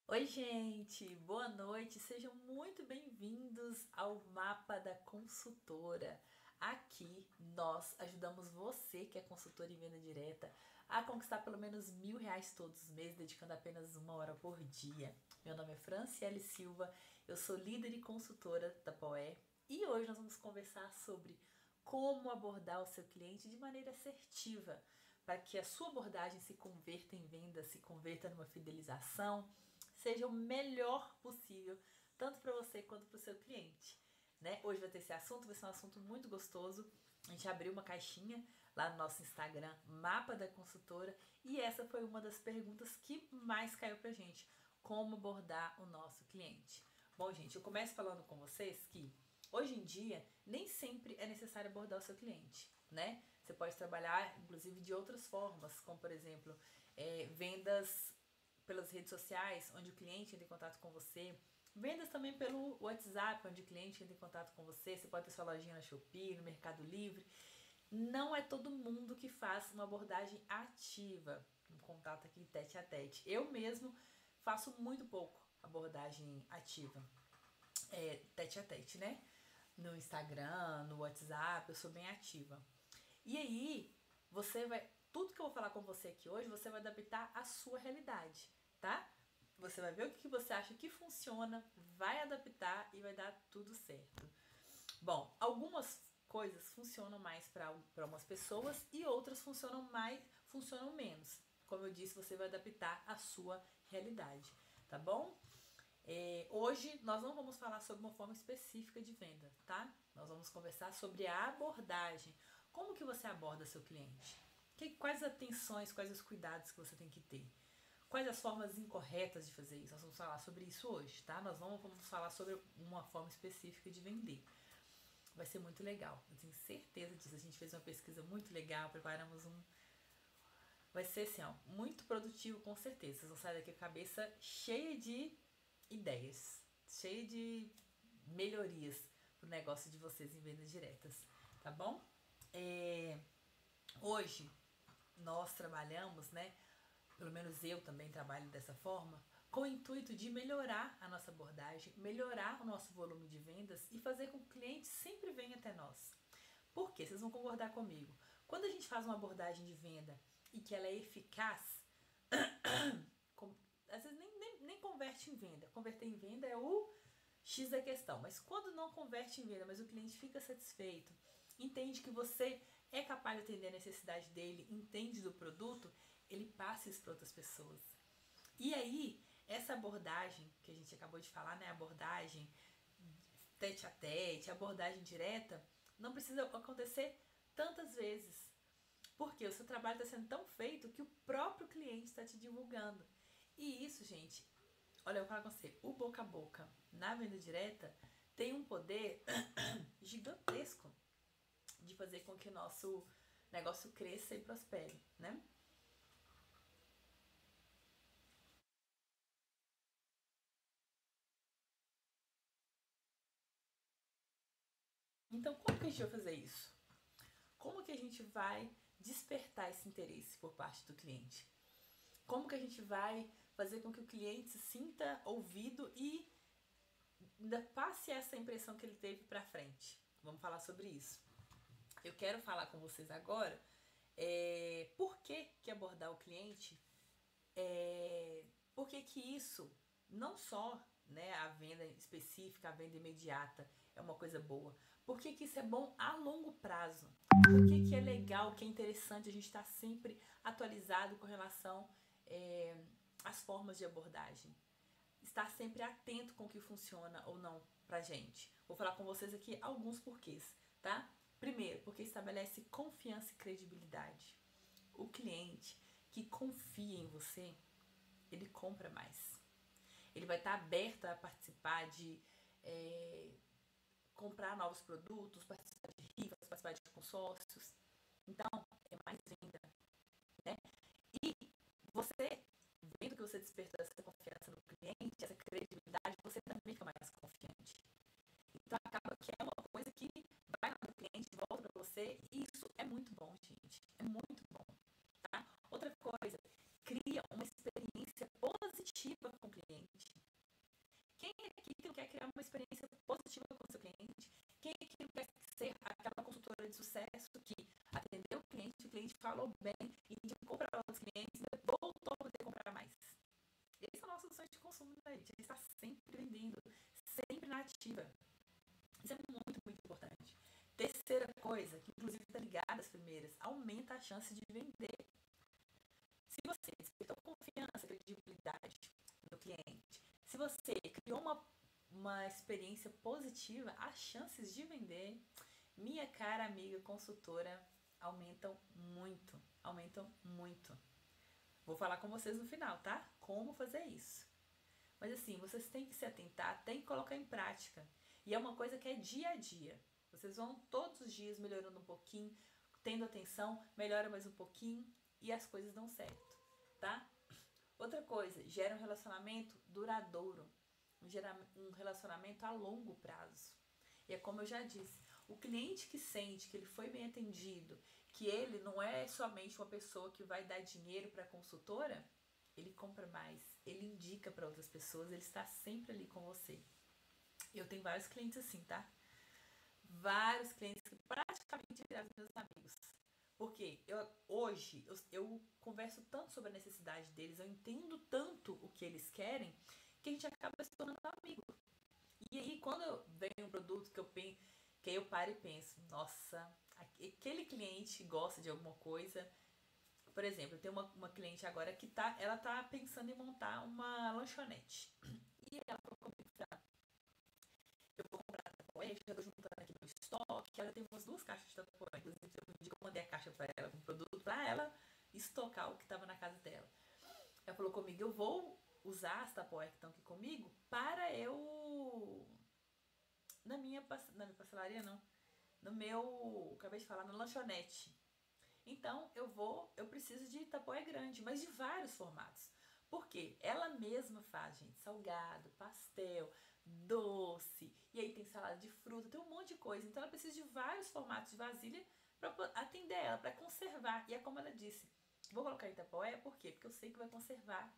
Oi, gente, boa noite, sejam muito bem-vindos ao Mapa da Consultora. Aqui nós ajudamos você, que é consultor em venda direta, a conquistar pelo menos R$ 1.000 todos os meses, dedicando apenas 1 hora por dia. Meu nome é Franciele Silva, eu sou líder e consultora da Poé e hoje nós vamos conversar sobre como abordar o seu cliente de maneira assertiva, para que a sua abordagem se converta em venda, se converta numa fidelização, seja o melhor possível, tanto para você quanto para o seu cliente. Né? Hoje vai ter esse assunto, vai ser um assunto muito gostoso. A gente abriu uma caixinha lá no nosso Instagram, Mapa da Consultora, e essa foi uma das perguntas que mais caiu pra gente: como abordar o nosso cliente. Bom, gente, eu começo falando com vocês que hoje em dia nem sempre é necessário abordar o seu cliente, né? Você pode trabalhar, inclusive, de outras formas, como por exemplo, vendas pelas redes sociais, onde o cliente entra em contato com você. Vendas também pelo WhatsApp, onde o cliente entra em contato com você. Você pode ter sua lojinha na Shopee, no Mercado Livre. Não é todo mundo que faz uma abordagem ativa, um contato aqui tete a tete. Eu mesmo faço muito pouco abordagem ativa, tete a tete, né? No Instagram, no WhatsApp, eu sou bem ativa. E aí, você vai. Tudo que eu vou falar com você aqui hoje, você vai adaptar à sua realidade, tá? Você vai ver o que você acha que funciona, vai adaptar e vai dar tudo certo. Bom, algumas coisas funcionam mais para umas pessoas e outras funcionam menos. Como eu disse, você vai adaptar à sua realidade, tá bom? Hoje nós não vamos falar sobre uma forma específica de venda, tá? Nós vamos conversar sobre a abordagem. Como que você aborda seu cliente? Quais atenções, quais os cuidados que você tem que ter? Quais as formas incorretas de fazer isso? Nós vamos falar sobre isso hoje, tá? Nós não vamos falar sobre uma forma específica de vender. Vai ser muito legal, eu tenho certeza disso. A gente fez uma pesquisa muito legal, preparamos um. Vai ser assim, ó, muito produtivo com certeza. Vocês vão sair daqui com a cabeça cheia de ideias, cheia de melhorias pro negócio de vocês em vendas diretas, tá bom? É, Hoje nós trabalhamos, né? Pelo menos eu também trabalho dessa forma, com o intuito de melhorar a nossa abordagem, melhorar o nosso volume de vendas e fazer com que o cliente sempre venha até nós. Por quê? Vocês vão concordar comigo. Quando a gente faz uma abordagem de venda e que ela é eficaz, às vezes nem converte em venda. Converter em venda é o X da questão. Mas quando não converte em venda, mas o cliente fica satisfeito, entende que você é capaz de atender a necessidade dele, entende do produto, ele passa isso para outras pessoas. E aí, essa abordagem que a gente acabou de falar, né? Abordagem tete a tete, abordagem direta, não precisa acontecer tantas vezes. Porque o seu trabalho está sendo tão feito que o próprio cliente está te divulgando. E isso, gente, olha, eu falo com você, o boca a boca na venda direta tem um poder gigantesco de fazer com que o nosso negócio cresça e prospere, né? Então, como que a gente vai fazer isso? Como que a gente vai despertar esse interesse por parte do cliente? Como que a gente vai fazer com que o cliente se sinta ouvido e ainda passe essa impressão que ele teve para frente? Vamos falar sobre isso. Eu quero falar com vocês agora por que abordar o cliente, por que isso, não só, né, a venda específica, a venda imediata é uma coisa boa, por que isso é bom a longo prazo, por que é legal, que é interessante a gente estar sempre atualizado com relação às formas de abordagem, estar sempre atento com o que funciona ou não pra gente. Vou falar com vocês aqui alguns porquês, tá? Primeiro, porque estabelece confiança e credibilidade. O cliente que confia em você, ele compra mais. Ele vai estar aberto a participar de comprar novos produtos, participar de rifas, participar de consórcios. Então, é mais venda, né? E você, vendo que você despertou essa confiança no cliente, essa credibilidade, você também fica mais confiante. Então, acaba que é uma coisa que vai lá no cliente, volta para você, e isso é muito bom, gente. É muito bom, tá? Outra coisa, cria uma experiência positiva com o cliente. experiência positiva com o seu cliente. Quem é que quer ser aquela consultora de sucesso que atendeu o cliente falou bem, indicou para outros clientes e voltou a poder comprar mais? Esse é o nosso sonho de consumo, né, gente? A gente está sempre vendendo, sempre na ativa. Isso é muito, muito importante. Terceira coisa, que inclusive está ligada às primeiras, aumenta a chance de vender. Se você despertou confiança, credibilidade no cliente, se você criou uma experiência positiva, as chances de vender, minha cara amiga consultora, aumentam muito. Aumentam muito. Vou falar com vocês no final, tá? Como fazer isso. Mas assim, vocês têm que se atentar, têm que colocar em prática. E é uma coisa que é dia a dia. Vocês vão todos os dias melhorando um pouquinho, tendo atenção, melhora mais um pouquinho e as coisas dão certo, tá? Outra coisa, gera um relacionamento duradouro, um relacionamento a longo prazo. E é como eu já disse, o cliente que sente que ele foi bem atendido, que ele não é somente uma pessoa que vai dar dinheiro para a consultora, ele compra mais, ele indica para outras pessoas, ele está sempre ali com você. Eu tenho vários clientes assim, tá? Vários clientes que praticamente viraram meus amigos. Porque hoje eu converso tanto sobre a necessidade deles, eu entendo tanto o que eles querem, que a gente acaba se tornando amigo. E aí, quando vem um produto que eu paro e penso, nossa, aquele cliente gosta de alguma coisa. Por exemplo, eu tenho uma cliente agora que ela tá pensando em montar uma lanchonete. E ela falou comigo, eu vou comprar Tupperware, já tô juntando aqui no estoque. Ela tem umas 2 caixas de Tupperware. Inclusive, eu mandei a caixa pra ela com produto pra ela estocar o que tava na casa dela. Ela falou comigo, eu vou usar as Tupperware que estão aqui comigo para eu... Na minha pastelaria, não. No meu... Acabei de falar, na lanchonete. Então, eu preciso de Tupperware grande, mas de vários formatos. Porque ela mesma faz, gente, salgado, pastel, doce, e aí tem salada de fruta, tem um monte de coisa. Então, ela precisa de vários formatos de vasilha para atender ela, para conservar. E é como ela disse, vou colocar em Tupperware, por quê? Porque eu sei que vai conservar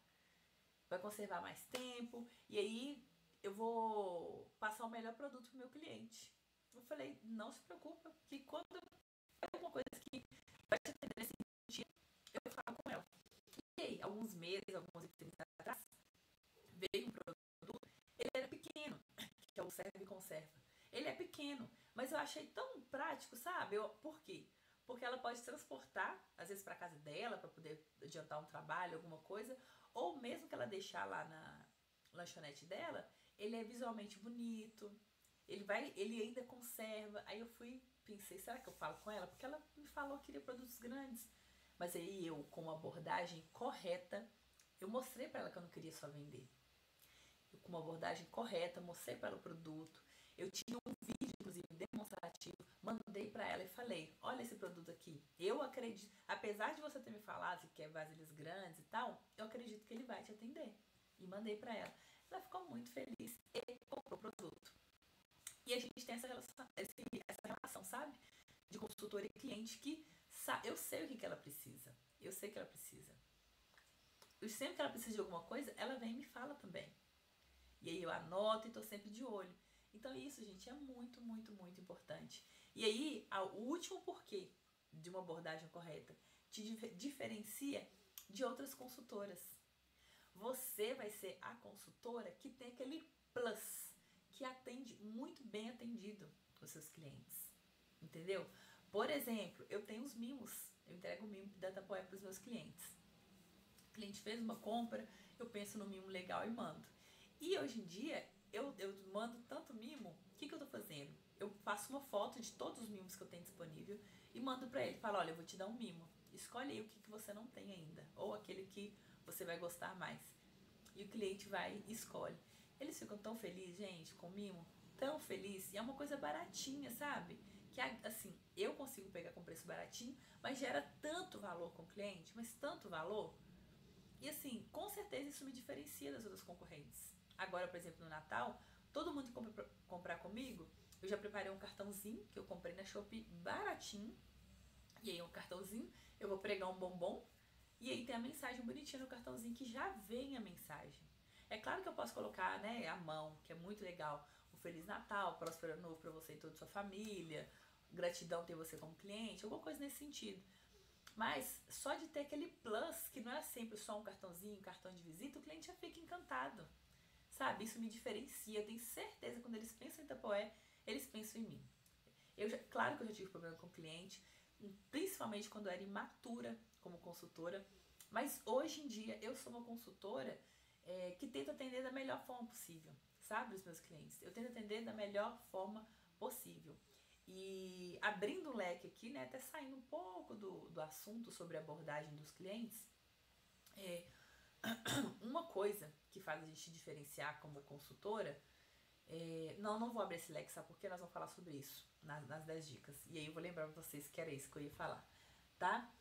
mais tempo, e aí eu vou passar o melhor produto pro meu cliente. Eu falei, não se preocupa, que quando é alguma coisa que vai te atender nesse sentido, eu falo com ela. E aí, alguns meses, alguns meses atrás, veio um produto, ele era pequeno, que é o Serve e Conserva. Ele é pequeno, mas eu achei tão prático, sabe? Por quê? Porque ela pode transportar, às vezes, para casa dela, para poder adiantar um trabalho, alguma coisa, ou mesmo que ela deixar lá na lanchonete dela, ele é visualmente bonito, ele ainda conserva. Aí eu pensei, será que eu falo com ela? Porque ela me falou que queria produtos grandes. Mas aí eu, com uma abordagem correta, eu mostrei para ela que eu não queria só vender. Eu, com uma abordagem correta, mostrei para ela o produto. Eu tinha um vídeo, inclusive, demonstrativo, mandei para ela e falei, olha esse produto aqui. Eu acredito, apesar de você ter me falado que quer vasilhas grandes e tal, eu acredito que ele vai te atender. E mandei para ela. Ela ficou muito feliz e comprou o produto. E a gente tem essa relação, sabe? De consultor e cliente que eu sei o que ela precisa. Eu sei que ela precisa. Eu sempre que ela precisa de alguma coisa, ela vem e me fala também. E aí eu anoto e tô sempre de olho. Então isso, gente, é muito, muito, muito importante. E aí, o último porquê de uma abordagem correta te diferencia de outras consultoras. Você vai ser a consultora que tem aquele plus, que atende muito bem atendido os seus clientes. Entendeu? Por exemplo, eu tenho os mimos. Eu entrego o mimo da Tupperware para os meus clientes. O cliente fez uma compra, eu penso no mimo legal e mando. E hoje em dia, eu mando tanto mimo, o que eu tô fazendo? Eu faço uma foto de todos os mimos que eu tenho disponível e mando para ele. Falo, olha, eu vou te dar um mimo. Escolhe aí o que você não tem ainda. Ou aquele que você vai gostar mais. E o cliente vai e escolhe. Eles ficam tão felizes, gente, com o mimo. Tão felizes. E é uma coisa baratinha, sabe? Que, assim, eu consigo pegar com preço baratinho, mas gera tanto valor com o cliente, mas tanto valor. E assim, com certeza isso me diferencia das outras concorrentes. Agora, por exemplo, no Natal, todo mundo que comprar comigo, eu já preparei um cartãozinho que eu comprei na Shopee baratinho. E aí, um cartãozinho, eu vou pregar um bombom. E aí tem a mensagem bonitinha no cartãozinho que já vem a mensagem. É claro que eu posso colocar, né, a mão, que é muito legal, um Feliz Natal, próspero ano novo pra você e toda a sua família, gratidão ter você como cliente, alguma coisa nesse sentido. Mas só de ter aquele plus, que não é sempre só um cartãozinho, um cartão de visita, o cliente já fica encantado. Sabe? Isso me diferencia. Eu tenho certeza que quando eles pensam em Tupperware, eles pensam em mim. Claro que eu já tive problema com o cliente, principalmente quando eu era imatura como consultora, mas hoje em dia eu sou uma consultora que tenta atender da melhor forma possível, sabe, os meus clientes. Eu tento atender da melhor forma possível. E abrindo o leque aqui, né, até saindo um pouco do assunto sobre a abordagem dos clientes, uma coisa que faz a gente diferenciar como consultora, não vou abrir esse leque, sabe? Porque nós vamos falar sobre isso nas 10 dicas. E aí eu vou lembrar pra vocês que era isso que eu ia falar, tá?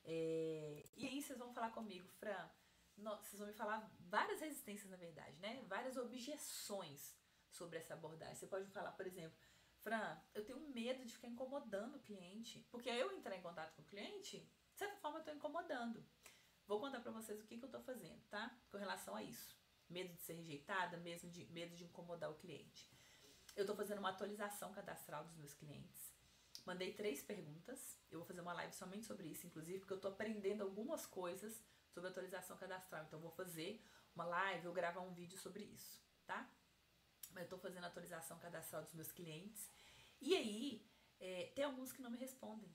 E aí vocês vão falar comigo, Fran, vocês vão me falar várias resistências, na verdade, né? Várias objeções sobre essa abordagem. Você pode me falar, por exemplo, Fran, eu tenho medo de ficar incomodando o cliente, porque eu entrar em contato com o cliente, de certa forma eu tô incomodando. Vou contar pra vocês o que eu tô fazendo, tá? Com relação a isso. Medo de ser rejeitada, medo de incomodar o cliente. Eu tô fazendo uma atualização cadastral dos meus clientes. Mandei 3 perguntas. Eu vou fazer uma live somente sobre isso, inclusive, porque eu tô aprendendo algumas coisas sobre atualização cadastral. Então eu vou fazer uma live, eu gravar um vídeo sobre isso, tá? Mas eu tô fazendo a atualização cadastral dos meus clientes. E aí, tem alguns que não me respondem.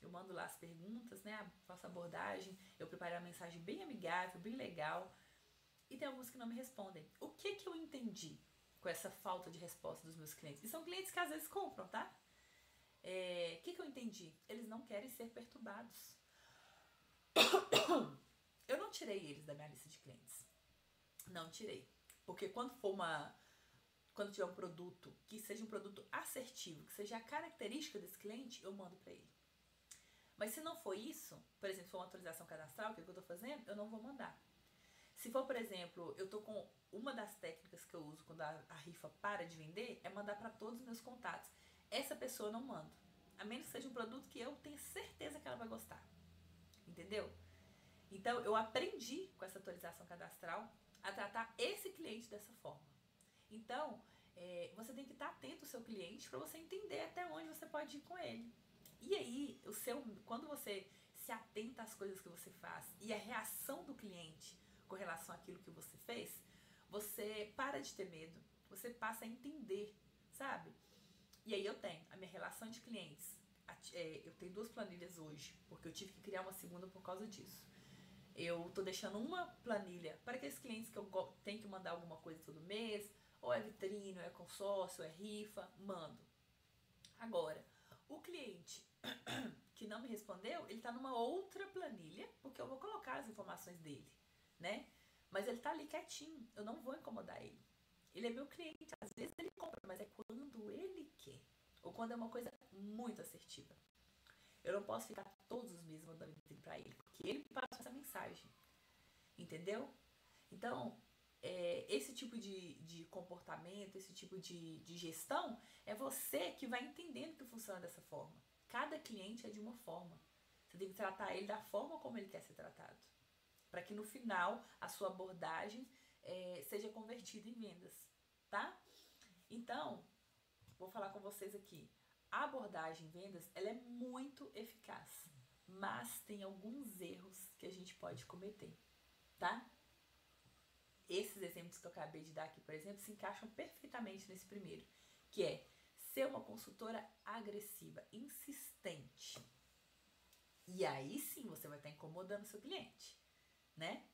Eu mando lá as perguntas, né? Faço a abordagem, eu preparo uma mensagem bem amigável, bem legal. E tem alguns que não me respondem. O que eu entendi com essa falta de resposta dos meus clientes? E são clientes que às vezes compram, tá? O que eu entendi? Eles não querem ser perturbados. Eu não tirei eles da minha lista de clientes. Não tirei. Porque quando tiver um produto que seja um produto assertivo, que seja a característica desse cliente, eu mando pra ele. Mas se não for isso, por exemplo, se for uma atualização cadastral, o que eu tô fazendo, eu não vou mandar. Se for, por exemplo, eu tô com uma das técnicas que eu uso quando a rifa para de vender, é mandar para todos os meus contatos. Essa pessoa eu não mando. A menos que seja um produto que eu tenho certeza que ela vai gostar. Entendeu? Então, eu aprendi com essa atualização cadastral a tratar esse cliente dessa forma. Então, você tem que estar atento ao seu cliente para você entender até onde você pode ir com ele. E aí, quando você se atenta às coisas que você faz e a reação do cliente com relação àquilo que você fez, você para de ter medo, você passa a entender, sabe? E aí eu tenho a minha relação de clientes, eu tenho 2 planilhas hoje, porque eu tive que criar uma segunda por causa disso. Eu tô deixando uma planilha para aqueles clientes que eu tenho que mandar alguma coisa todo mês, ou é vitrine, ou é consórcio, ou é rifa, mando. Agora, o cliente que não me respondeu, ele tá numa outra planilha, porque eu vou colocar as informações dele, né? Mas ele tá ali quietinho, eu não vou incomodar ele. Ele é meu cliente, às vezes ele compra, mas é quando ele quer. Ou quando é uma coisa muito assertiva. Eu não posso ficar todos os meses mandando vitrine pra ele, porque ele passa essa mensagem. Entendeu? Então, esse tipo de comportamento, esse tipo de gestão, é você que vai entendendo que funciona dessa forma. Cada cliente é de uma forma. Você tem que tratar ele da forma como ele quer ser tratado. Para que no final a sua abordagem seja convertida em vendas. Tá? Então, vou falar com vocês aqui. A abordagem em vendas, ela é muito eficaz. Mas tem alguns erros que a gente pode cometer. Tá? Esses exemplos que eu acabei de dar aqui, por exemplo, se encaixam perfeitamente nesse primeiro, que é ser uma consultora agressiva, insistente. E aí sim você vai estar incomodando o seu cliente, né?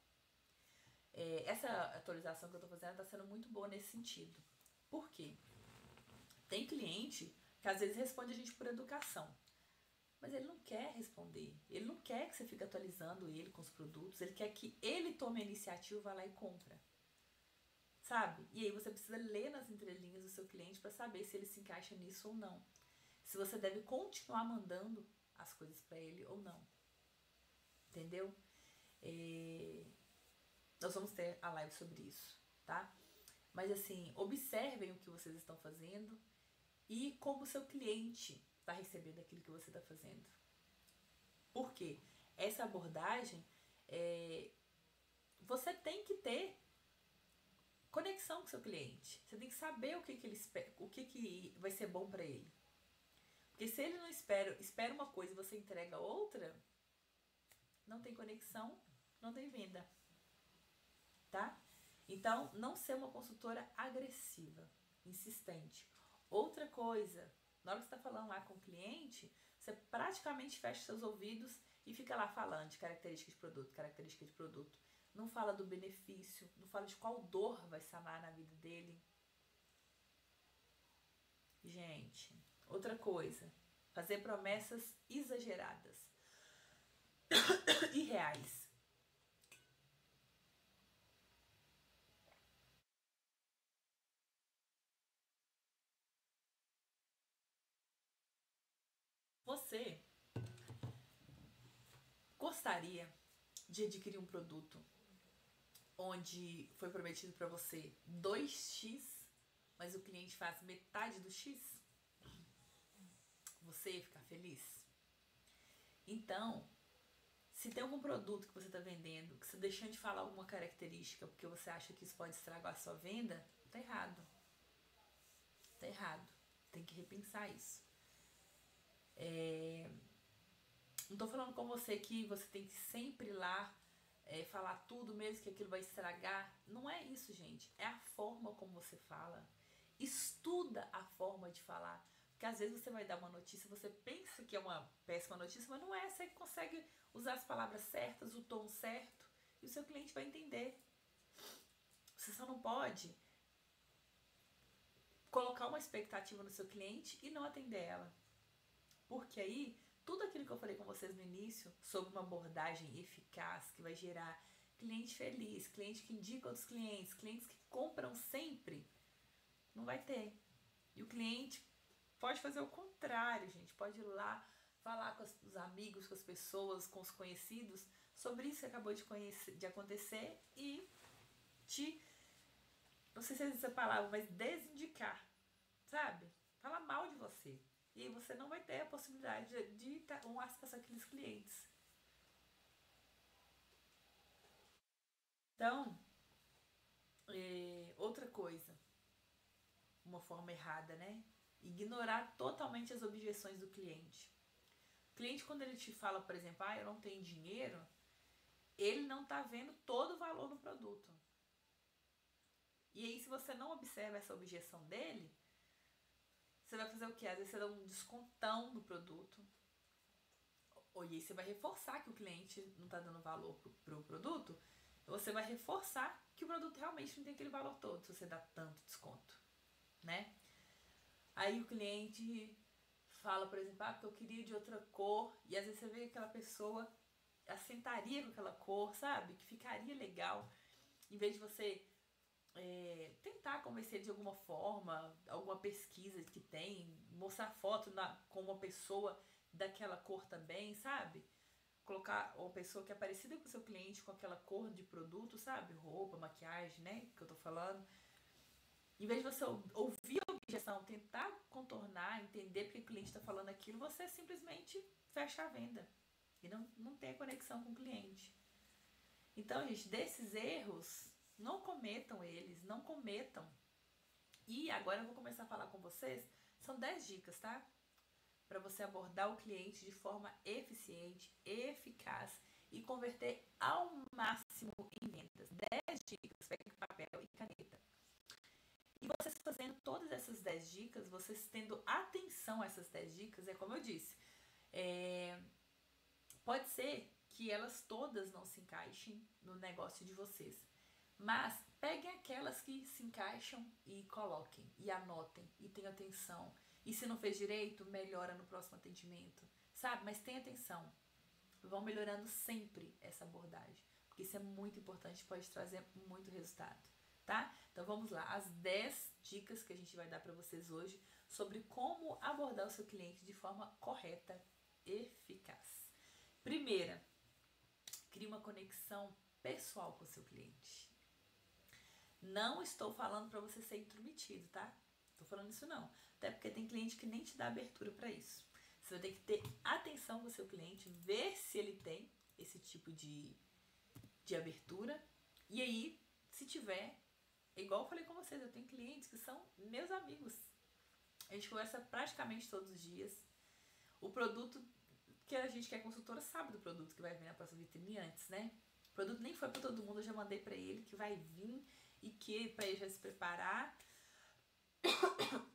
Essa atualização que eu estou fazendo está sendo muito boa nesse sentido. Por quê? Tem cliente que às vezes responde a gente por educação, mas ele não quer responder. Ele não quer que você fique atualizando ele com os produtos. Ele quer que ele tome a iniciativa, vá lá e compra. Sabe? E aí você precisa ler nas entrelinhas do seu cliente para saber se ele se encaixa nisso ou não. Se você deve continuar mandando as coisas para ele ou não. Entendeu? Nós vamos ter a live sobre isso, tá? Mas assim, observem o que vocês estão fazendo e como o seu cliente está recebendo aquilo que você está fazendo. Por quê? Essa abordagem, você tem que ter conexão conexão com o seu cliente. Você tem que saber o que ele espera, o que vai ser bom para ele. Porque se ele não espera uma coisa e você entrega outra, não tem conexão, não tem venda. Tá? Então, não ser uma consultora agressiva, insistente. Outra coisa, na hora que você está falando lá com o cliente, você praticamente fecha seus ouvidos e fica lá falando de características de produto, características de produto. Não fala do benefício, não fala de qual dor vai sanar na vida dele. Gente, outra coisa, fazer promessas exageradas, irreais. Você gostaria de adquirir um produto onde foi prometido para você 2x, mas o cliente faz metade do x? Você ia ficar feliz? Então, se tem algum produto que você está vendendo, que você deixando de falar alguma característica porque você acha que isso pode estragar a sua venda, tá errado. Tá errado. Tem que repensar isso. Não tô falando com você que você tem que sempre ir lá falar tudo mesmo que aquilo vai estragar. Não é isso, gente. É a forma como você fala. Estuda a forma de falar. Porque às vezes você vai dar uma notícia, você pensa que é uma péssima notícia, mas não é. Você consegue usar as palavras certas, o tom certo, e o seu cliente vai entender. Você só não pode colocar uma expectativa no seu cliente e não atender ela. Porque aí, tudo aquilo que eu falei com vocês no início, sobre uma abordagem eficaz, que vai gerar cliente feliz, cliente que indica outros clientes, clientes que compram sempre, não vai ter. E o cliente pode fazer o contrário, gente. Pode ir lá falar com os amigos, com as pessoas, com os conhecidos sobre isso que acabou de acontecer e te, não sei se é essa palavra, mas desindicar, sabe? Falar mal de você. E aí você não vai ter a possibilidade de ter um acesso àqueles clientes. Então, outra coisa, uma forma errada, né? Ignorar totalmente as objeções do cliente. O cliente, quando ele te fala, por exemplo, eu não tenho dinheiro, ele não está vendo todo o valor no produto. E aí, se você não observa essa objeção dele, você vai fazer o quê? Às vezes você dá um descontão no produto. Ou aí você vai reforçar que o cliente não está dando valor pro produto. Você vai reforçar que o produto realmente não tem aquele valor todo, se você dá tanto desconto, né? Aí o cliente fala, por exemplo, porque eu queria de outra cor. E às vezes você vê que aquela pessoa assentaria com aquela cor, sabe? Que ficaria legal. Em vez de você tentar convencer de alguma forma, alguma pesquisa que tem, mostrar foto com uma pessoa daquela cor também, sabe? Colocar uma pessoa que é parecida com o seu cliente com aquela cor de produto, sabe? Roupa, maquiagem, né? Que eu tô falando. Em vez de você ouvir a objeção, tentar contornar, entender porque o cliente está falando aquilo, você simplesmente fecha a venda. E não tem a conexão com o cliente. Então, gente, desses erros, não cometam eles, não cometam. E agora eu vou começar a falar com vocês, são 10 dicas, tá? Para você abordar o cliente de forma eficiente, eficaz e converter ao máximo em vendas. 10 dicas, pegue papel e caneta. E vocês fazendo todas essas 10 dicas, vocês tendo atenção a essas 10 dicas, é como eu disse, pode ser que elas todas não se encaixem no negócio de vocês. Mas peguem aquelas que se encaixam e coloquem, e anotem, e tenham atenção. E se não fez direito, melhora no próximo atendimento, sabe? Mas tenha atenção. Vão melhorando sempre essa abordagem, porque isso é muito importante, pode trazer muito resultado, tá? Então vamos lá, as 10 dicas que a gente vai dar para vocês hoje sobre como abordar o seu cliente de forma correta e eficaz. Primeira, crie uma conexão pessoal com o seu cliente. Não estou falando para você ser intrometido, tá? Tô falando isso não. Até porque tem cliente que nem te dá abertura para isso. Você vai ter que ter atenção com o seu cliente, ver se ele tem esse tipo de abertura. E aí, se tiver, igual eu falei com vocês, eu tenho clientes que são meus amigos. A gente conversa praticamente todos os dias. O produto que a gente que é consultora sabe do produto que vai vir na próxima vitrine antes, né? O produto nem foi para todo mundo, eu já mandei para ele que vai vir e que para ele já se preparar.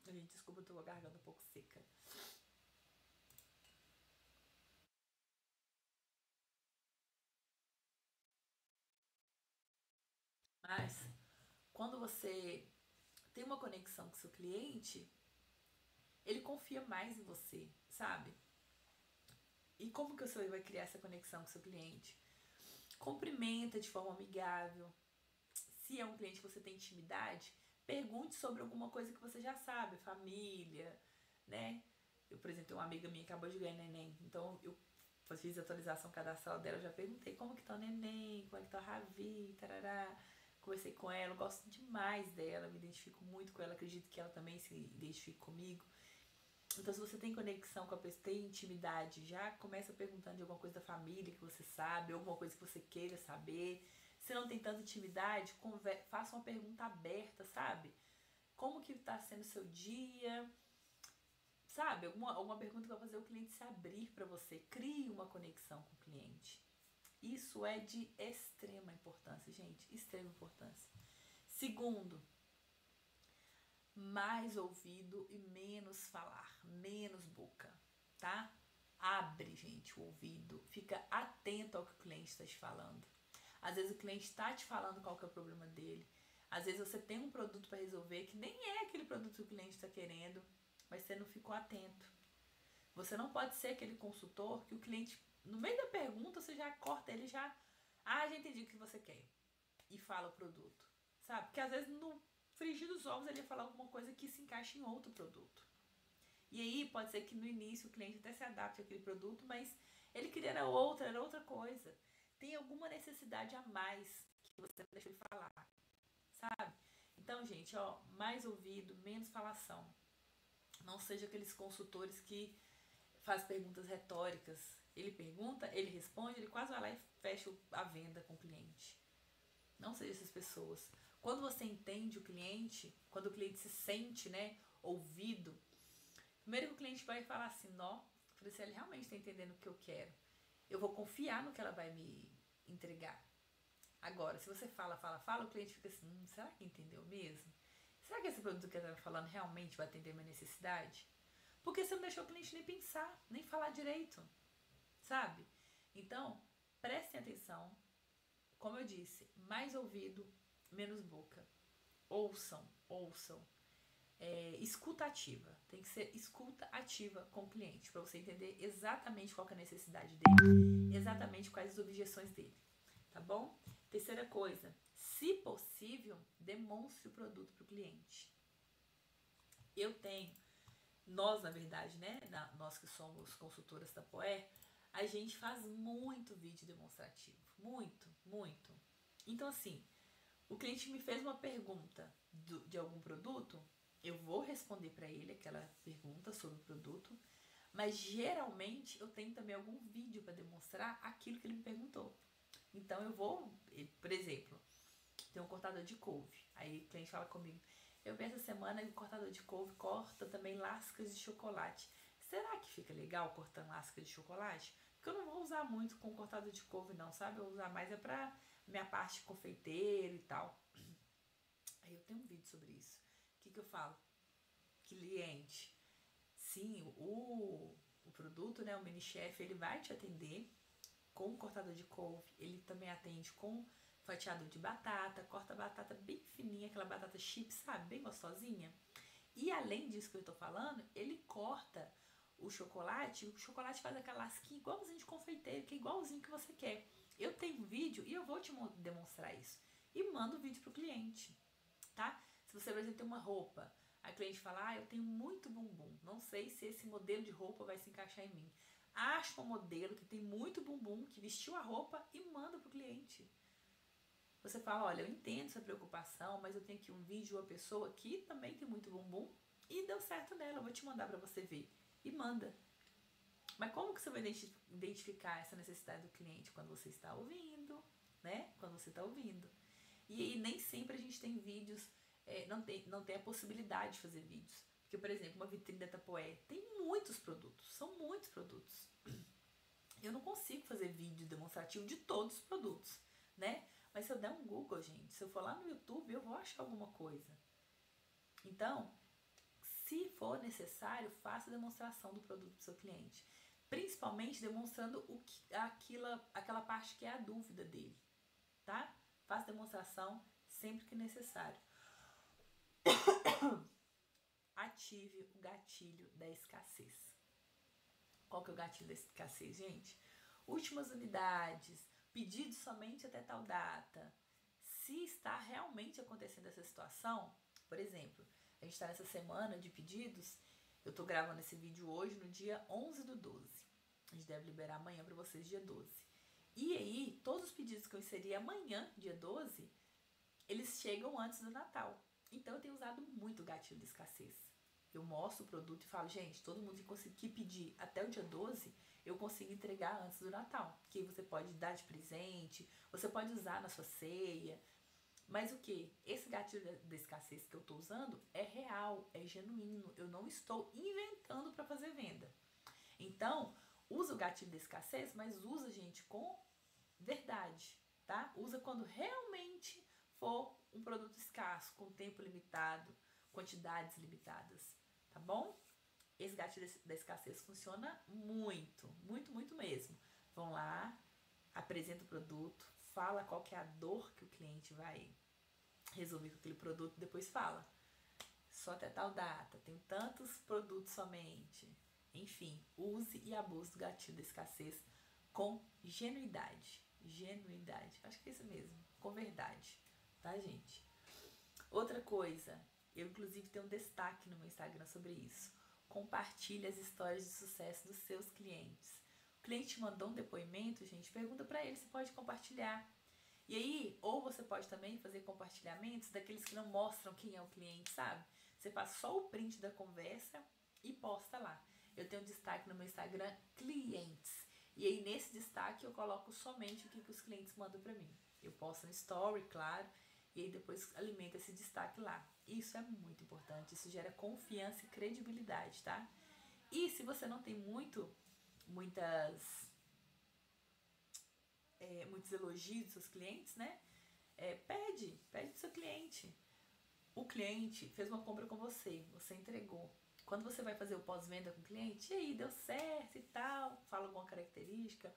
Gente, desculpa, eu tô com a garganta um pouco seca. Mas quando você tem uma conexão com seu cliente, ele confia mais em você, sabe? E como que você vai criar essa conexão com seu cliente? Cumprimenta de forma amigável. Se é um cliente que você tem intimidade, pergunte sobre alguma coisa que você já sabe, família, né? Eu, por exemplo, tenho uma amiga minha que acabou de ganhar neném, então eu fiz a atualização cadastral dela, já perguntei como que tá o neném, como é que tá o Ravi, tarará. Conversei com ela, eu gosto demais dela, me identifico muito com ela, acredito que ela também se identifique comigo. Então, se você tem conexão com a pessoa, tem intimidade, já começa perguntando de alguma coisa da família que você sabe, alguma coisa que você queira saber. Se não tem tanta intimidade, faça uma pergunta aberta, sabe? Como que está sendo o seu dia? Sabe? Alguma pergunta que vai fazer o cliente se abrir para você. Crie uma conexão com o cliente. Isso é de extrema importância, gente. Extrema importância. Segundo, mais ouvido e menos falar, menos boca, tá? Abre, gente, o ouvido, fica atento ao que o cliente está te falando. Às vezes o cliente está te falando qual que é o problema dele. Às vezes você tem um produto para resolver que nem é aquele produto que o cliente está querendo, mas você não ficou atento. Você não pode ser aquele consultor que o cliente, no meio da pergunta, você já corta ele, já entendi o que você quer. E fala o produto, sabe? Porque às vezes no frigir dos ovos ele ia falar alguma coisa que se encaixa em outro produto. E aí pode ser que no início o cliente até se adapte àquele produto, mas ele queria era outra coisa. Tem alguma necessidade a mais que você deixou de falar, sabe? Então, gente, ó, mais ouvido, menos falação. Não seja aqueles consultores que faz perguntas retóricas. Ele pergunta, ele responde, ele quase vai lá e fecha a venda com o cliente. Não seja essas pessoas. Quando você entende o cliente, quando o cliente se sente, né, ouvido, primeiro que o cliente vai falar assim, não, se ele realmente está entendendo o que eu quero, eu vou confiar no que ela vai me entregar. Agora, se você fala, o cliente fica assim, será que entendeu mesmo? Será que esse produto que ela está falando realmente vai atender a minha necessidade? Porque você não deixou o cliente nem pensar, nem falar direito, sabe? Então, prestem atenção. Como eu disse, mais ouvido, menos boca. Ouçam. Escuta ativa. Tem que ser escuta ativa com o cliente, para você entender exatamente qual que é a necessidade dele, exatamente quais as objeções dele. Tá bom? Terceira coisa, se possível, demonstre o produto para o cliente. Nós, na verdade, né? Nós que somos consultoras da Poer, a gente faz muito vídeo demonstrativo. Muito. Então, assim, o cliente me fez uma pergunta de algum produto, eu vou responder para ele aquela pergunta sobre o produto, mas geralmente eu tenho também algum vídeo para demonstrar aquilo que ele me perguntou. Então eu vou, por exemplo, tem um cortador de couve, aí o cliente fala comigo, eu vi essa semana que o cortador de couve corta também lascas de chocolate. Será que fica legal cortando lascas de chocolate? Porque eu não vou usar muito com cortador de couve não, sabe? Eu vou usar mais pra minha parte confeiteiro e tal. Aí eu tenho um vídeo sobre isso. O que eu falo? Cliente, sim, o produto, né, o mini chef, ele vai te atender com o cortador de couve, ele também atende com fatiador de batata, corta a batata bem fininha, aquela batata chips, sabe, bem gostosinha. E além disso que eu tô falando, ele corta o chocolate faz aquela lasquinha igualzinho de confeiteiro, que é igualzinho que você quer. Eu tenho um vídeo e eu vou te demonstrar isso. E mando o vídeo pro cliente, tá? Se você, por exemplo, tem uma roupa, a cliente fala, eu tenho muito bumbum, não sei se esse modelo de roupa vai se encaixar em mim. Acha um modelo que tem muito bumbum, que vestiu a roupa e manda pro cliente. Você fala, olha, eu entendo essa preocupação, mas eu tenho aqui um vídeo de uma pessoa que também tem muito bumbum e deu certo nela, eu vou te mandar para você ver. E manda. Mas como que você vai identificar essa necessidade do cliente? Quando você está ouvindo, né? Quando você está ouvindo. E aí nem sempre a gente tem vídeos, não tem a possibilidade de fazer vídeos. Porque, por exemplo, uma vitrine da Tapoé tem muitos produtos, são muitos produtos. Eu não consigo fazer vídeo demonstrativo de todos os produtos, né? Mas se eu der um Google, gente, se eu for lá no YouTube, eu vou achar alguma coisa. Então, se for necessário, faça a demonstração do produto para o seu cliente. Principalmente demonstrando aquela parte que é a dúvida dele, tá? Faça demonstração sempre que necessário. Ative o gatilho da escassez. Qual que é o gatilho da escassez, gente? Últimas unidades, pedidos somente até tal data. Se está realmente acontecendo essa situação, por exemplo, a gente está nessa semana de pedidos, eu estou gravando esse vídeo hoje no dia 11/12. A gente deve liberar amanhã para vocês, dia 12. E aí, todos os pedidos que eu inseri amanhã, dia 12, eles chegam antes do Natal. Então, eu tenho usado muito o gatilho de escassez. Eu mostro o produto e falo, gente, todo mundo que conseguir pedir até o dia 12, eu consigo entregar antes do Natal. Que você pode dar de presente, você pode usar na sua ceia. Mas o que? Esse gatilho da escassez que eu estou usando é real, é genuíno. Eu não estou inventando para fazer venda. Então, usa o gatilho da escassez, mas usa, gente, com verdade, tá? Usa quando realmente for um produto escasso, com tempo limitado, quantidades limitadas, tá bom? Esse gatilho da escassez funciona muito, muito, muito mesmo. Vão lá, apresenta o produto, fala qual que é a dor que o cliente vai resolver com aquele produto, depois fala. Só até tal data, tem tantos produtos somente. Enfim, use e abuse do gatilho da escassez com genuidade. Genuidade, acho que é isso mesmo, com verdade, tá, gente? Outra coisa, eu inclusive tenho um destaque no meu Instagram sobre isso. Compartilhe as histórias de sucesso dos seus clientes. O cliente mandou um depoimento, gente, pergunta pra ele se pode compartilhar. E aí, ou você pode também fazer compartilhamentos daqueles que não mostram quem é o cliente, sabe? Você faz só o print da conversa e posta lá. Eu tenho um destaque no meu Instagram, clientes. E aí, nesse destaque, eu coloco somente o que os clientes mandam pra mim. Eu posto no story, claro, e aí depois alimenta esse destaque lá. Isso é muito importante, isso gera confiança e credibilidade, tá? E se você não tem muitos elogios dos seus clientes, né? Pede pro seu cliente. O cliente fez uma compra com você entregou. Quando você vai fazer o pós-venda com o cliente, e aí, deu certo e tal, fala alguma característica,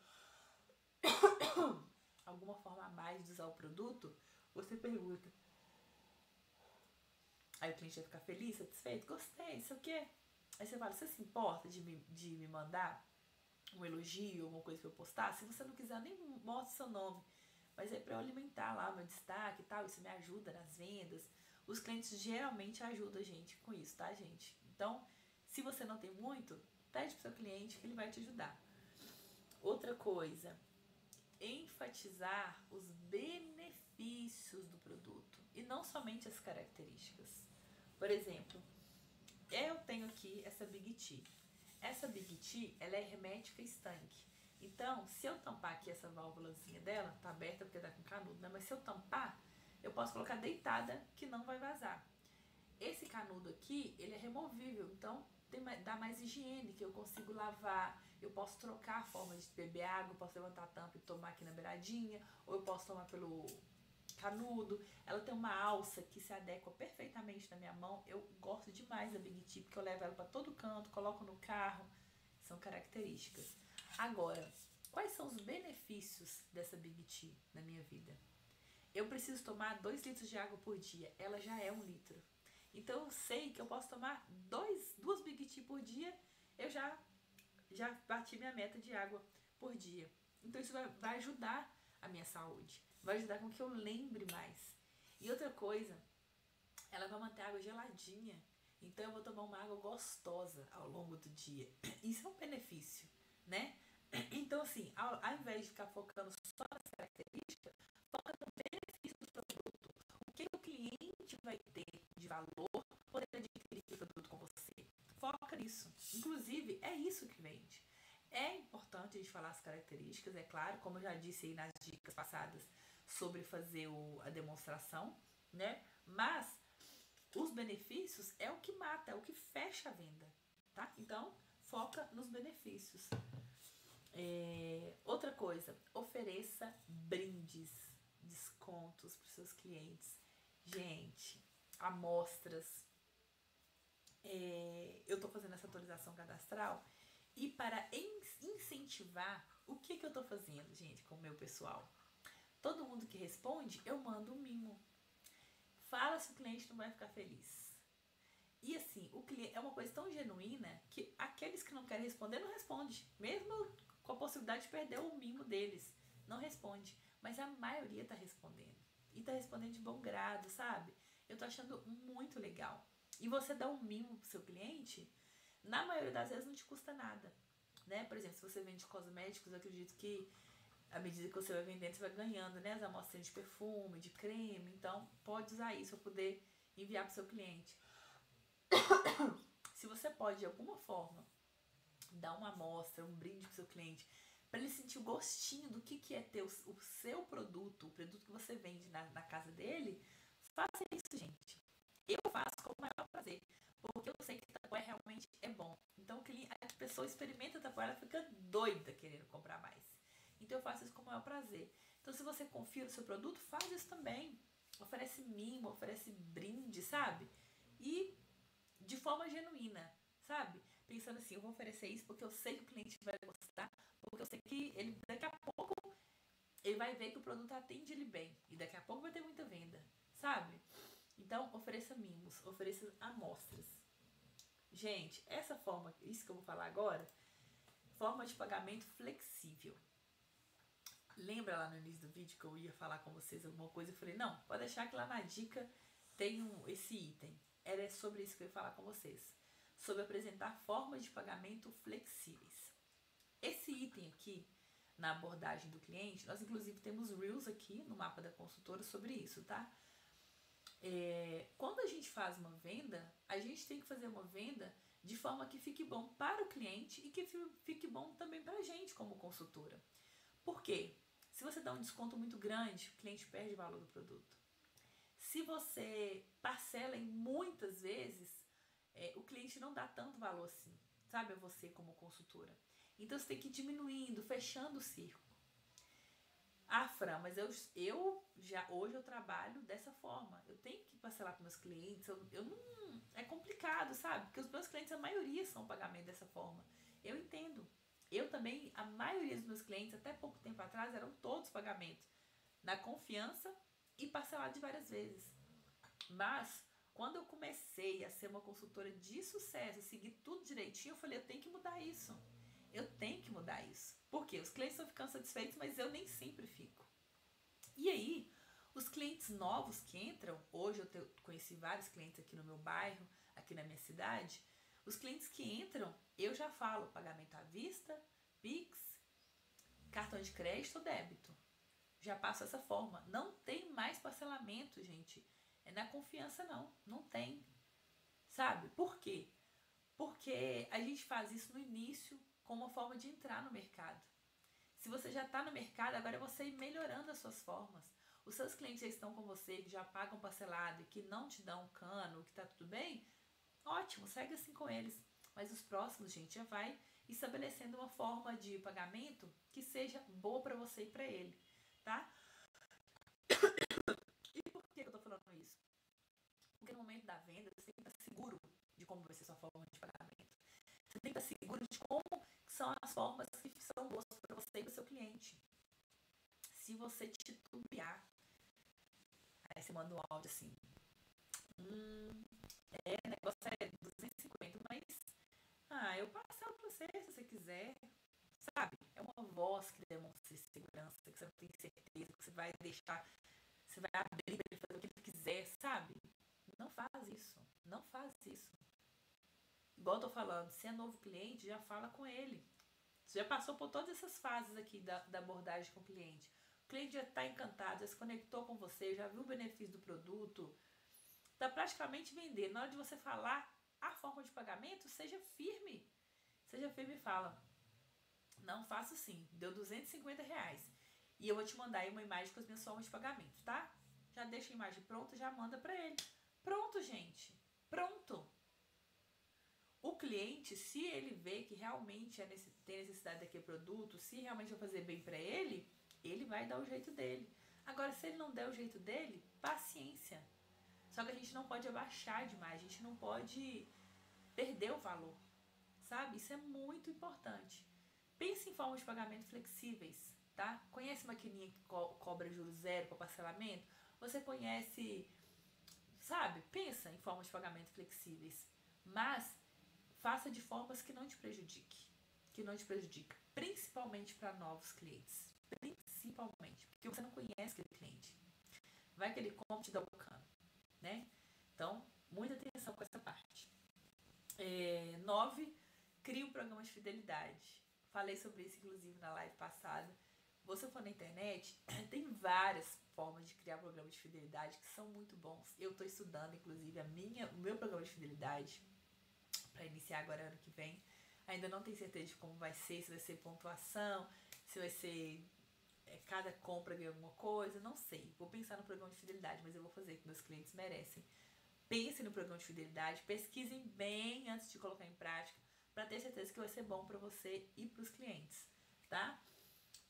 alguma forma a mais de usar o produto, você pergunta. Aí o cliente vai ficar feliz, satisfeito, gostei, isso o quê? Aí você fala, você se importa de me mandar um elogio, alguma coisa pra eu postar? Se você não quiser, nem mostra o seu nome. Mas é pra eu alimentar lá o meu destaque e tal, isso me ajuda nas vendas. Os clientes geralmente ajudam a gente com isso, tá, gente? Então, se você não tem muito, pede pro seu cliente que ele vai te ajudar. Outra coisa, enfatizar os benefícios do produto e não somente as características. Por exemplo, eu tenho aqui essa Big T. Essa Big T, ela é hermética e estanque. Então, se eu tampar aqui essa válvulazinha dela, tá aberta porque tá com canudo, né? Mas se eu tampar, eu posso colocar deitada que não vai vazar. Esse canudo aqui, ele é removível, então dá mais higiene, que eu consigo lavar, eu posso trocar a forma de beber água, eu posso levantar a tampa e tomar aqui na beiradinha, ou eu posso tomar pelo canudo. Ela tem uma alça que se adequa perfeitamente na minha mão. Eu gosto demais da Big T, porque eu levo ela para todo canto, coloco no carro. São características. Agora, quais são os benefícios dessa Big T na minha vida? Eu preciso tomar 2 litros de água por dia. Ela já é 1 litro. Então eu sei que eu posso tomar 2 Big T por dia. Eu já bati minha meta de água por dia. Então isso vai ajudar a minha saúde. Vai ajudar com que eu lembre mais. E outra coisa, ela vai manter a água geladinha. Então eu vou tomar uma água gostosa ao longo do dia. Isso é um benefício, né? Então assim, ao invés de ficar focando só nas características, foca no benefício do produto. O que o cliente vai ter de valor poder adquirir o produto com você. Foca nisso. Inclusive, é isso que vende. É importante a gente falar as características, é claro, como eu já disse aí nas dicas passadas sobre fazer a demonstração, né? Mas os benefícios é o que mata, é o que fecha a venda, tá? Então, foca nos benefícios. Outra coisa, ofereça brindes, descontos para os seus clientes. Gente, amostras. Eu tô fazendo essa atualização cadastral e para incentivar, o que eu tô fazendo, gente, com o meu pessoal? Todo mundo que responde, eu mando um mimo. Fala se o cliente não vai ficar feliz. E assim, o cliente é uma coisa tão genuína que aqueles que não querem responder não responde. Mesmo com a possibilidade de perder o mimo deles. Não responde. Mas a maioria tá respondendo. E tá respondendo de bom grado, sabe? Eu tô achando muito legal. E você dá um mimo pro seu cliente, na maioria das vezes não te custa nada. Né? Por exemplo, se você vende cosméticos, eu acredito que à medida que você vai vendendo, você vai ganhando, né, as amostras de perfume, de creme. Então, pode usar isso para poder enviar para o seu cliente. Se você pode, de alguma forma, dar uma amostra, um brinde para o seu cliente, para ele sentir o gostinho do que é ter o seu produto, o produto que você vende na casa dele, faça isso, gente. Eu faço com o maior prazer, porque eu sei que Tupperware realmente é bom. Então, a pessoa experimenta Tupperware, ela fica doida querendo comprar mais. Então eu faço isso com o maior prazer. Então se você confia no seu produto, faz isso também. Oferece mimo, oferece brinde, sabe? E de forma genuína, sabe? Pensando assim, eu vou oferecer isso porque eu sei que o cliente vai gostar, porque eu sei que ele daqui a pouco ele vai ver que o produto atende ele bem. E daqui a pouco vai ter muita venda, sabe? Então ofereça mimos, ofereça amostras. Gente, essa forma, isso que eu vou falar agora, forma de pagamento flexível. Lembra lá no início do vídeo que eu ia falar com vocês alguma coisa? Eu falei, não, pode deixar que lá na dica tem esse item. Era sobre isso que eu ia falar com vocês. Sobre apresentar formas de pagamento flexíveis. Esse item aqui, na abordagem do cliente, nós inclusive temos Reels aqui no mapa da consultora sobre isso, tá? Quando a gente faz uma venda, a gente tem que fazer uma venda de forma que fique bom para o cliente e que fique bom também para a gente como consultora. Por quê? Se você dá um desconto muito grande, o cliente perde o valor do produto. Se você parcela em muitas vezes, o cliente não dá tanto valor assim, sabe, a você como consultora. Então você tem que ir diminuindo, fechando o círculo. Ah, Fran, mas hoje eu trabalho dessa forma. Eu tenho que parcelar para meus clientes. Eu não, é complicado, sabe? Porque os meus clientes, a maioria são pagamento dessa forma. Eu entendo. Eu também, a maioria dos meus clientes, até pouco tempo atrás, eram todos pagamento na confiança e parcelado de várias vezes. Mas, quando eu comecei a ser uma consultora de sucesso, seguir tudo direitinho, eu falei, eu tenho que mudar isso. Eu tenho que mudar isso. Por quê? Os clientes estão ficando satisfeitos, mas eu nem sempre fico. E aí, os clientes novos que entram, hoje eu conheci vários clientes aqui no meu bairro, aqui na minha cidade. Os clientes que entram, eu já falo pagamento à vista, Pix, cartão de crédito ou débito. Já passo essa forma. Não tem mais parcelamento, gente. É na confiança não. Não tem. Sabe? Por quê? Porque a gente faz isso no início como uma forma de entrar no mercado. Se você já está no mercado, agora é você ir melhorando as suas formas. Os seus clientes já estão com você, que já pagam parcelado e que não te dão cano, que tá tudo bem, ótimo, segue assim com eles. Mas os próximos, gente, já vai estabelecendo uma forma de pagamento que seja boa para você e para ele, tá? E por que eu tô falando isso? Porque no momento da venda, você tem que estar seguro de como vai ser sua forma de pagamento. Você tem que estar seguro de como são as formas que são boas para você e para o seu cliente. Se você titubear, aí você manda um áudio assim, o negócio é 250, mas eu parcelo pra você se você quiser, sabe? É uma voz que demonstra segurança, que você não tem certeza, que você vai deixar, você vai abrir pra ele fazer o que ele quiser, sabe? Não faz isso, não faz isso. Igual eu tô falando, se é novo cliente, já fala com ele. Você já passou por todas essas fases aqui da abordagem com o cliente. O cliente já está encantado, já se conectou com você, já viu o benefício do produto, está praticamente vendendo. Na hora de você falar a forma de pagamento, seja firme. Seja firme e fala, não faço sim, deu R$250. E eu vou te mandar aí uma imagem com as minhas formas de pagamento, tá? Já deixa a imagem pronta, já manda pra ele. Pronto, gente. Pronto. O cliente, se ele vê que realmente tem necessidade daquele produto, se realmente vai fazer bem pra ele, ele vai dar o jeito dele. Agora, se ele não der o jeito dele, paciência. Só que a gente não pode abaixar demais, a gente não pode perder o valor, sabe? Isso é muito importante. Pense em formas de pagamento flexíveis, tá? Conhece maquininha que cobra juros zero para parcelamento? Você conhece, sabe? Pensa em formas de pagamento flexíveis, mas faça de formas que não te prejudique, principalmente para novos clientes, principalmente, porque você não conhece aquele cliente. Vai que ele compra e te dá o cano, né? Então, muita atenção com essa parte. 9, crie um programa de fidelidade. Falei sobre isso, inclusive, na live passada. Você for na internet, tem várias formas de criar programa de fidelidade que são muito bons. Eu estou estudando, inclusive, o meu programa de fidelidade para iniciar agora ano que vem. Ainda não tenho certeza de como vai ser, se vai ser pontuação, se vai ser cada compra ganha alguma coisa, não sei. Vou pensar no programa de fidelidade, mas eu vou fazer, que meus clientes merecem. Pensem no programa de fidelidade, pesquisem bem antes de colocar em prática, para ter certeza que vai ser bom para você e para os clientes, tá?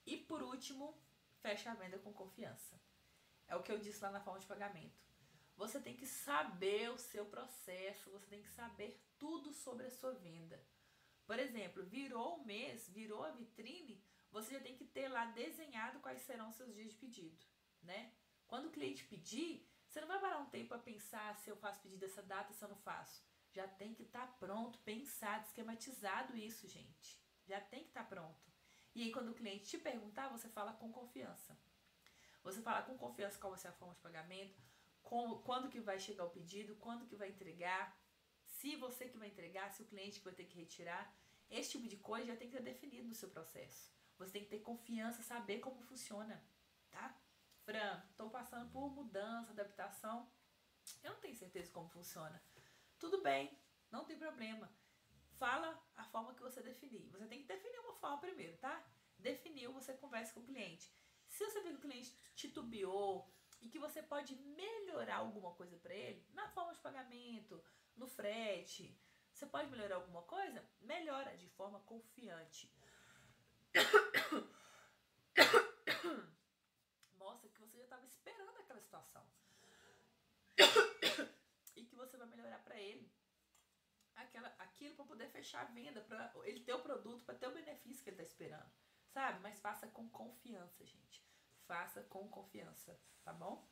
E por último, feche a venda com confiança. É o que eu disse lá na forma de pagamento. Você tem que saber o seu processo, você tem que saber tudo sobre a sua venda. Por exemplo, virou o mês, virou a vitrine, você já tem que ter lá desenhado quais serão os seus dias de pedido, né? Quando o cliente pedir, você não vai parar um tempo para pensar se eu faço pedido dessa data, se eu não faço. Já tem que estar pronto, pensado, esquematizado isso, gente. Já tem que estar pronto. E aí, quando o cliente te perguntar, você fala com confiança. Você fala com confiança qual vai ser a forma de pagamento, quando que vai chegar o pedido, quando que vai entregar, se você que vai entregar, se o cliente que vai ter que retirar. Esse tipo de coisa já tem que estar definido no seu processo. Você tem que ter confiança, saber como funciona, tá? Fran, estou passando por mudança, adaptação. Eu não tenho certeza de como funciona. Tudo bem, não tem problema. Fala a forma que você definir. Você tem que definir uma forma primeiro, tá? Definiu, você conversa com o cliente. Se você vê que o cliente titubeou e que você pode melhorar alguma coisa para ele, na forma de pagamento, no frete, você pode melhorar alguma coisa? Melhora de forma confiante. Mostra que você já estava esperando aquela situação. E que você vai melhorar para ele aquilo para poder fechar a venda, para ele ter o produto, para ter o benefício que ele está esperando, sabe? Mas faça com confiança, gente. Faça com confiança, tá bom?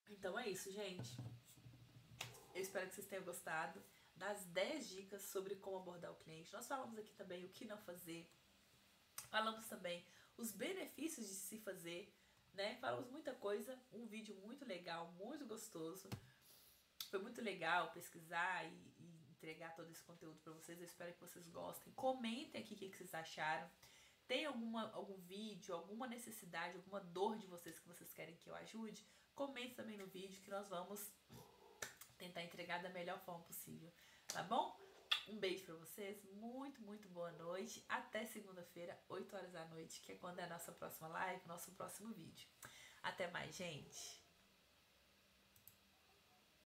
Então é isso, gente. Eu espero que vocês tenham gostado das 10 dicas sobre como abordar o cliente. Nós falamos aqui também o que não fazer. Falamos também os benefícios de se fazer, né? Falamos muita coisa. Um vídeo muito legal, muito gostoso. Foi muito legal pesquisar e entregar todo esse conteúdo para vocês. Eu espero que vocês gostem. Comentem aqui o que vocês acharam. Tem algum vídeo, alguma necessidade, alguma dor de vocês que vocês querem que eu ajude? Comente também no vídeo que nós vamos tentar entregar da melhor forma possível, tá bom? Um beijo pra vocês, muito boa noite. Até segunda-feira, 8 horas da noite, que é quando é a nossa próxima live, nosso próximo vídeo. Até mais, gente!